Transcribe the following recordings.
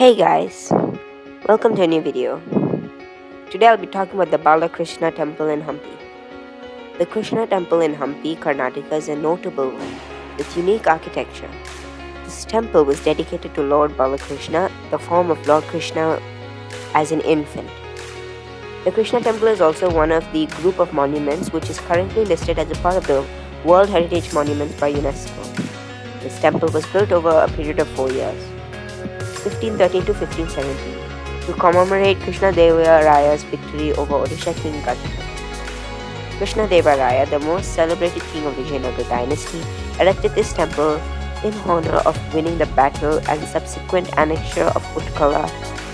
Hey guys, welcome to a new video. Today I'll be talking about the Balakrishna Temple in Hampi. The Krishna Temple in Hampi, Karnataka is a notable one with unique architecture. This temple was dedicated to Lord Balakrishna, the form of Lord Krishna as an infant. The Krishna Temple is also one of the group of monuments which is currently listed as a part of the World Heritage Monuments by UNESCO. This temple was built over a period of 4 years. 1513 to 1517, to commemorate Krishna Deva Raya's victory over Odisha king Gajapati. Krishna Deva Raya, the most celebrated king of the Vijayanagar dynasty, erected this temple in honor of winning the battle and subsequent annexure of Utkala,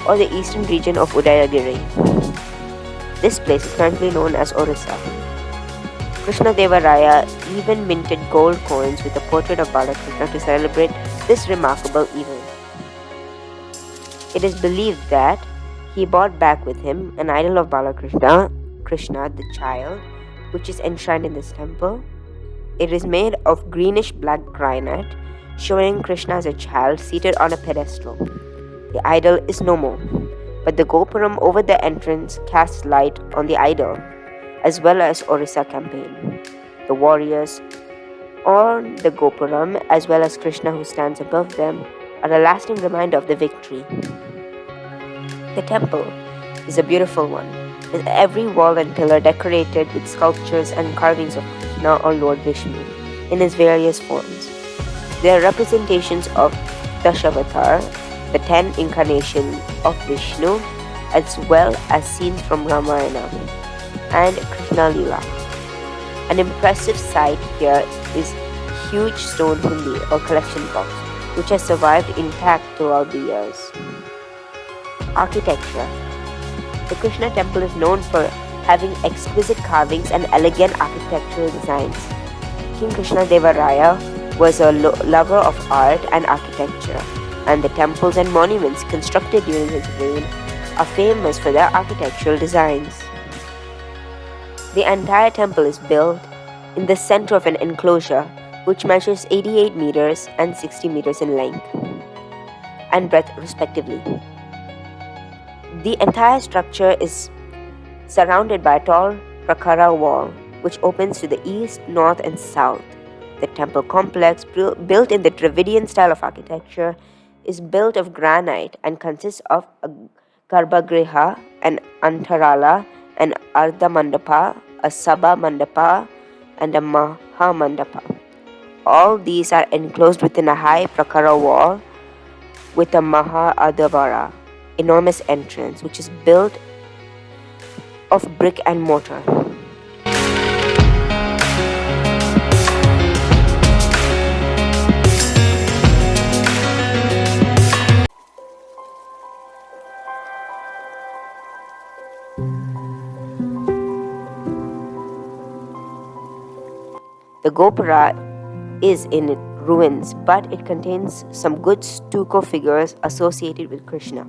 or the eastern region of Udayagiri. This place is currently known as Orissa. Krishna Deva Raya even minted gold coins with a portrait of Balakrishna to celebrate this remarkable event. It is believed that he brought back with him an idol of Balakrishna, Krishna the child, which is enshrined in this temple. It is made of greenish black granite, showing Krishna as a child seated on a pedestal. The idol is no more, but the Gopuram over the entrance casts light on the idol, as well as Orissa campaign. The warriors on the Gopuram, as well as Krishna who stands above them, are a lasting reminder of the victory. The temple is a beautiful one, with every wall and pillar decorated with sculptures and carvings of Krishna or Lord Vishnu in his various forms. They are representations of Dashavatar, the 10 incarnations of Vishnu, as well as scenes from Ramayana and Krishna Lila. An impressive sight here is huge stone hundi or collection box, which has survived intact throughout the years. Architecture. The Krishna temple is known for having exquisite carvings and elegant architectural designs. King Krishna Deva Raya was a lover of art and architecture, and the temples and monuments constructed during his reign are famous for their architectural designs. The entire temple is built in the center of an enclosure which measures 88 meters and 60 meters in length and breadth respectively. The entire structure is surrounded by a tall prakara wall, which opens to the east, north, and south. The temple complex, built in the Dravidian style of architecture, is built of granite and consists of a garbhagriha, an antarala, an ardha mandapa, a sabha mandapa, and a maha mandapa. All these are enclosed within a high prakara wall with a maha adavara, enormous entrance, which is built of brick and mortar. The Gopura is in ruins, but it contains some good stucco figures associated with Krishna.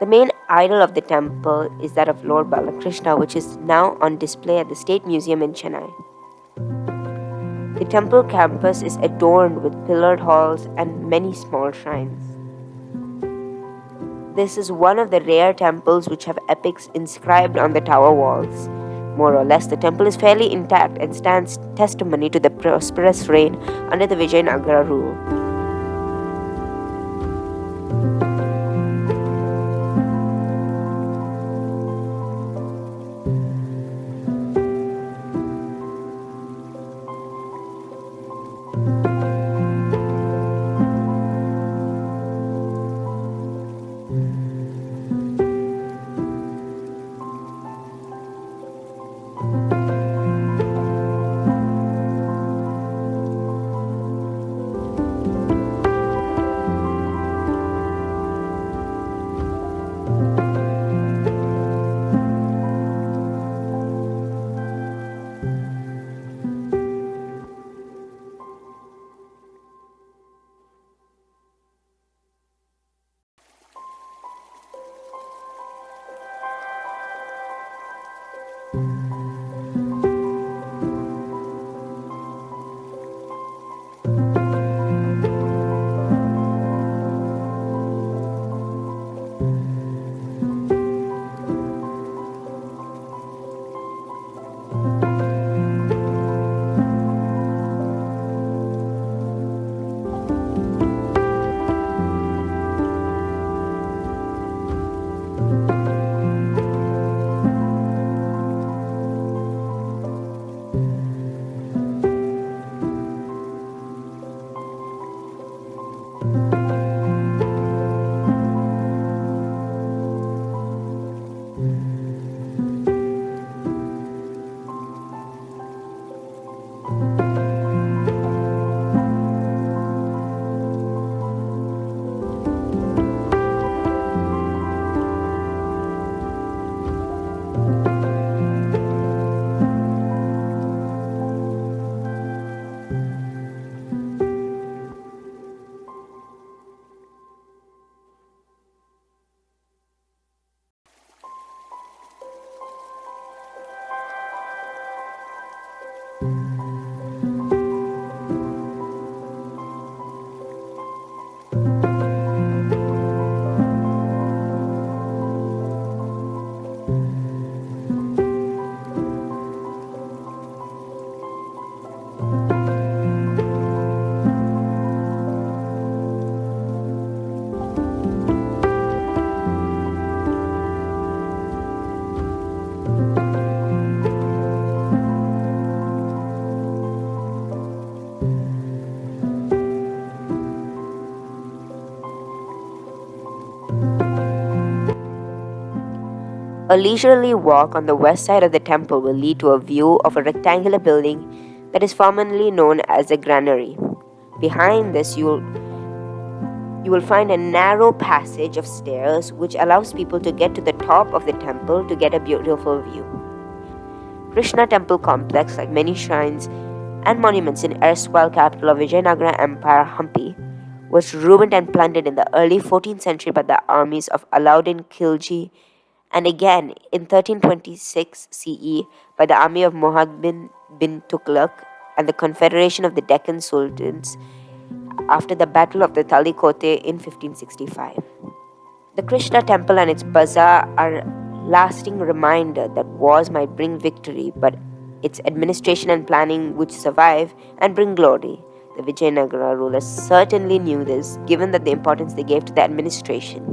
The main idol of the temple is that of Lord Balakrishna, which is now on display at the State Museum in Chennai. The temple campus is adorned with pillared halls and many small shrines. This is one of the rare temples which have epics inscribed on the tower walls. More or less, the temple is fairly intact and stands testimony to the prosperous reign under the Vijayanagara rule. A leisurely walk on the west side of the temple will lead to a view of a rectangular building that is formerly known as a granary. Behind this, you will find a narrow passage of stairs which allows people to get to the top of the temple to get a beautiful view. Krishna Temple Complex, like many shrines and monuments in erstwhile capital of Vijayanagara Empire, Hampi, was ruined and plundered in the early 14th century by the armies of Alauddin Khilji, and again in 1326 CE by the army of Muhammad bin Tughlaq and the Confederation of the Deccan Sultans after the Battle of the Talikot in 1565. The Krishna temple and its bazaar are a lasting reminder that wars might bring victory, but its administration and planning would survive and bring glory. The Vijayanagara rulers certainly knew this, given that the importance they gave to the administration.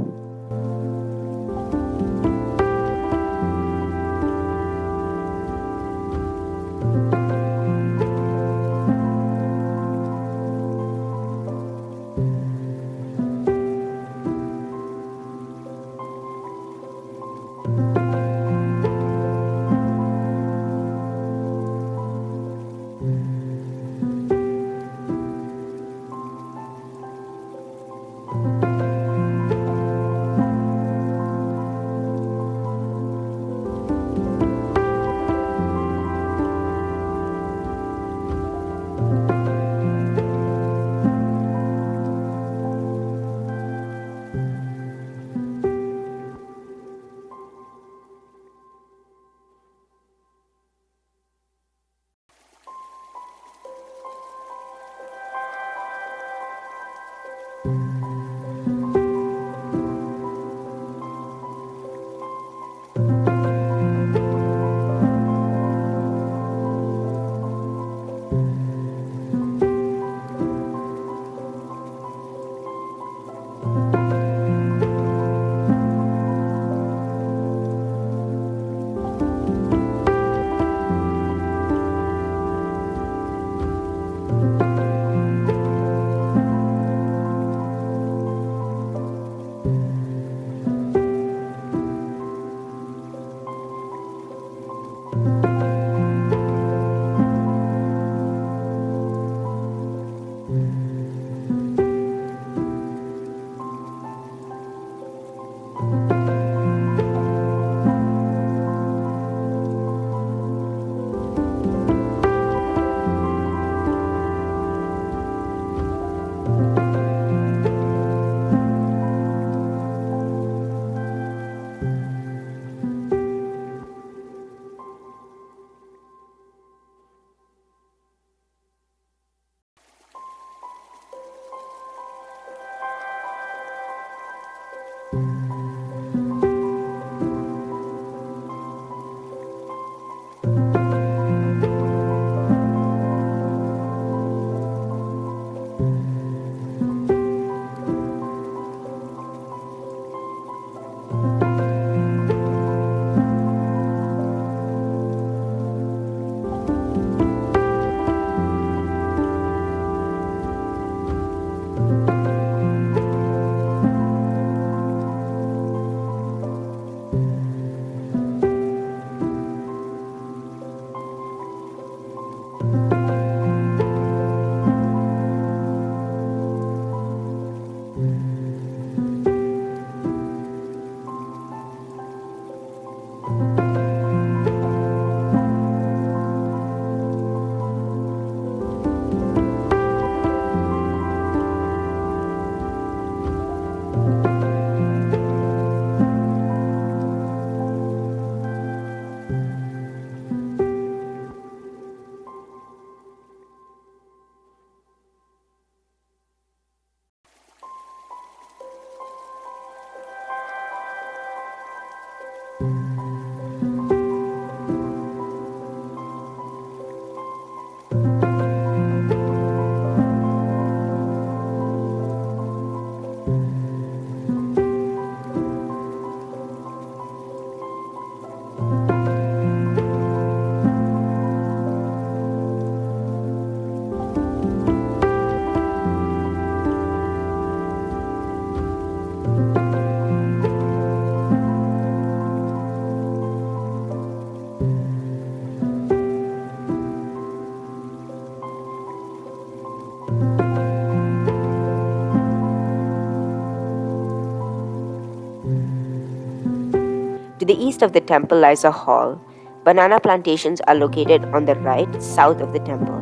To the east of the temple lies a hall. Banana plantations are located on the right, south of the temple.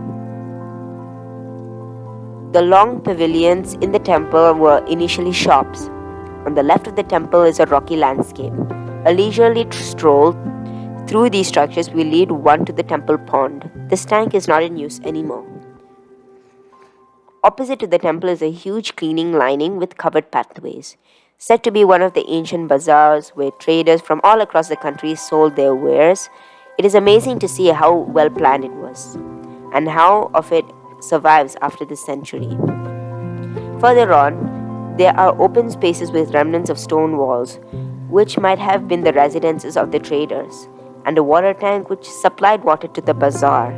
The long pavilions in the temple were initially shops. On the left of the temple is a rocky landscape. A leisurely stroll through these structures will lead one to the temple pond. This tank is not in use anymore. Opposite to the temple is a huge cleaning lining with covered pathways, said to be one of the ancient bazaars where traders from all across the country sold their wares. It is amazing to see how well planned it was, and how of it survives after this century. Further on, there are open spaces with remnants of stone walls, which might have been the residences of the traders, and a water tank which supplied water to the bazaar,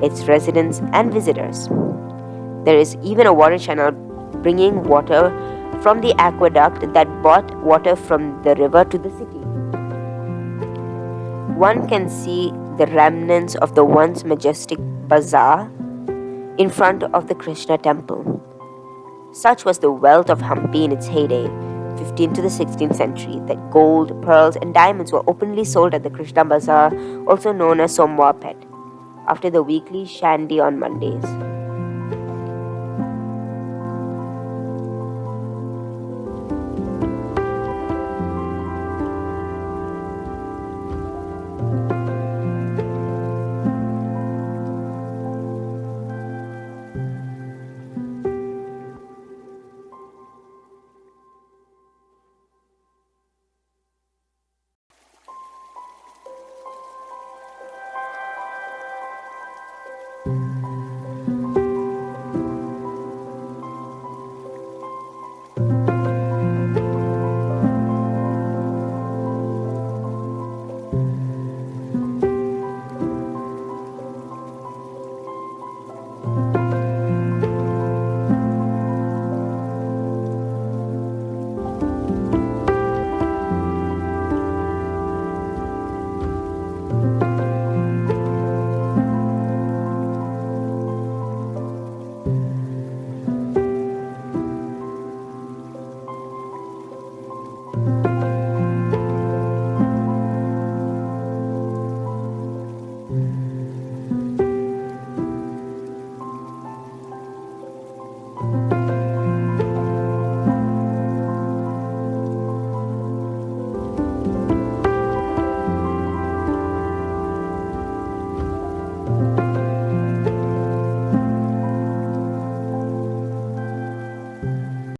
its residents and visitors. There is even a water channel bringing water from the aqueduct that brought water from the river to the city. one can see the remnants of the once majestic bazaar in front of the Krishna temple. Such was the wealth of Hampi in its heyday, 15th to the 16th century, that gold, pearls, and diamonds were openly sold at the Krishna Bazaar, also known as Somwar Pet, after the weekly shandy on Mondays.